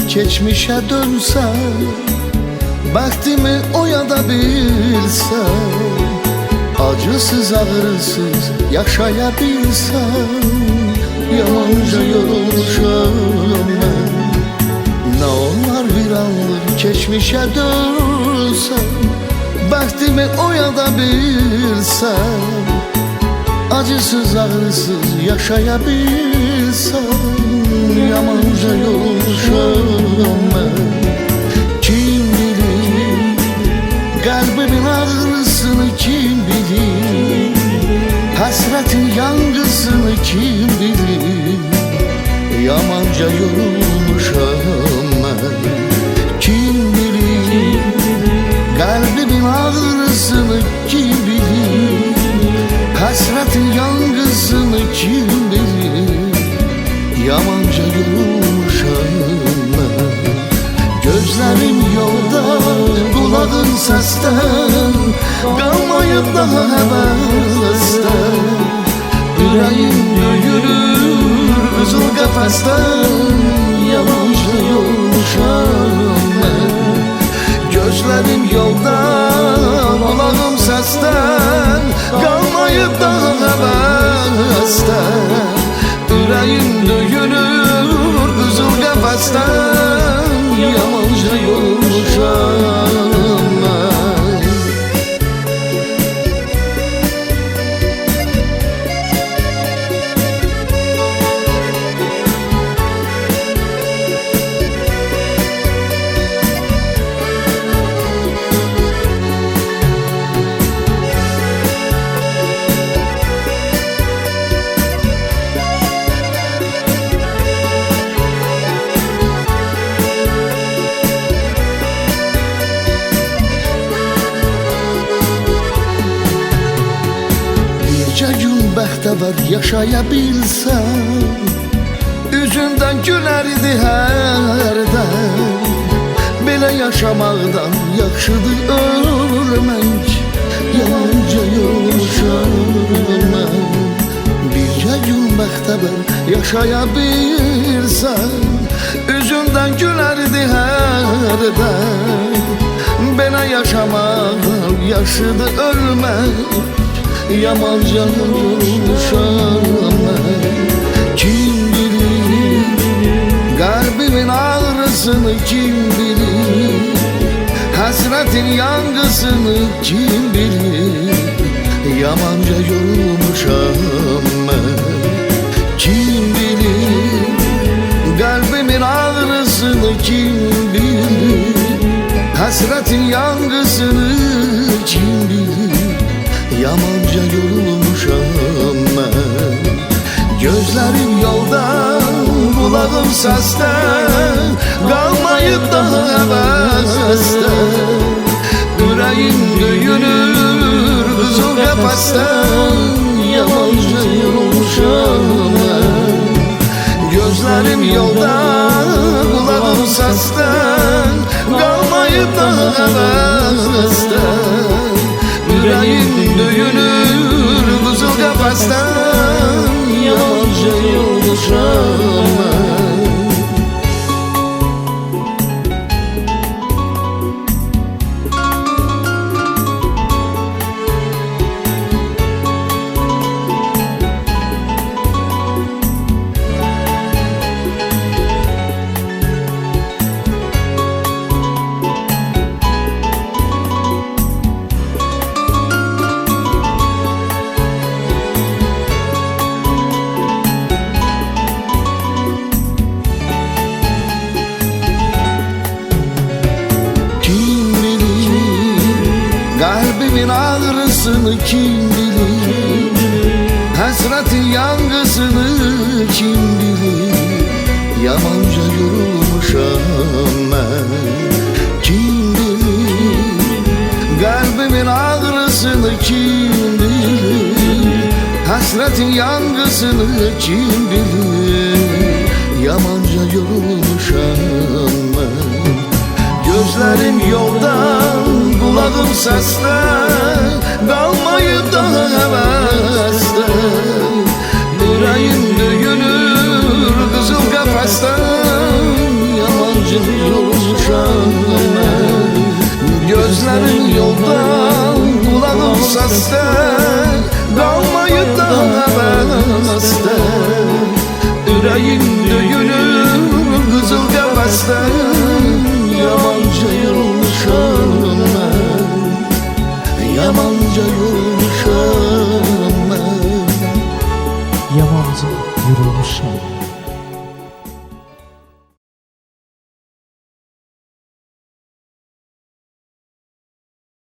keçmişe dönsem, bəxtimi oyada bilsem, acısız ağrısız yaşaya bilsem, yamanca yorulmuşam ben. Ne olar bir anlık keçmişe dönsem, bəxtimi oyada bilsem, acısız ağrısız yaşaya bilsem, yamanca yorulmuşam ben. Kim bilir kalbimin ağrısını, kim bilir hasretin yangısını, kim bilir yamanca yorulmuşam ben. Kim bilir kalbimin ağrısını, kim bilir hasretin yangısını, kim bilir yamanca yorulmuşam ben. Gözlerim yolda, kulağım sesten, kalmayıp daha hevesten. Yüreğim döyülür kızıl kafesten, yamanca yorulmuşam ben. Gözlerim yolda, kulağım sesten, kalmayıp daha hevesten. Yüreğim döyülür kızıl kafesten, yamanca yorulmuşam ben. Gün bəxtəvər yaşaya bilsəm, üzündən gülərdi hərdən. Belə yaşamaqdan yaxşıdır ölmək, yamanca yorulmuşam mən. Bircə gün bəxtəvər yaşaya bilsəm, üzündən gülərdi hərdən. Belə yaşamaqdan yaxşıdır ölmək, yamanca yorulmuşam ben. Kim bilir kalbimin ağrısını, kim bilir hasretin yangısını, kim bilir yamanca yorulmuşam ben. Kim bilir kalbimin ağrısını, kim bilir hasretin yangısını, kim bilir yamanca yorulmuşam ben. Gözlerim yolda, kulağım sesten, kalmayıp daha hevesten. Yüreğim döyülür kızıl kafesten, yamanca yorulmuşam ben. Gözlerim yolda, kulağım sesten, kalmayıp daha hevesten. Yüreğim döyülür kızıl kafesten, yamanca yorulmuşam ben. Kalbimin ağrısını, kim bilir hasretin yangısını, kim bilir yamanca yorulmuşam ben. Kim bilir kalbimin ağrısını, kim bilir hasretin yangısını, kim bilir yamanca yorulmuşam ben. Gözlerim yoldan, kulağım sesten, kalmayıp daha hevesten. Yüreğim döyülür kızıl kafesten, yamanca yorulmuşam ben. Gözlerim yoldan, kulağım seste, kalmayı daha heveste. Yüreğim döyülür kızıl qəfəsdə, yamanca yorulmuşam ben, yamanca yorulmuşam.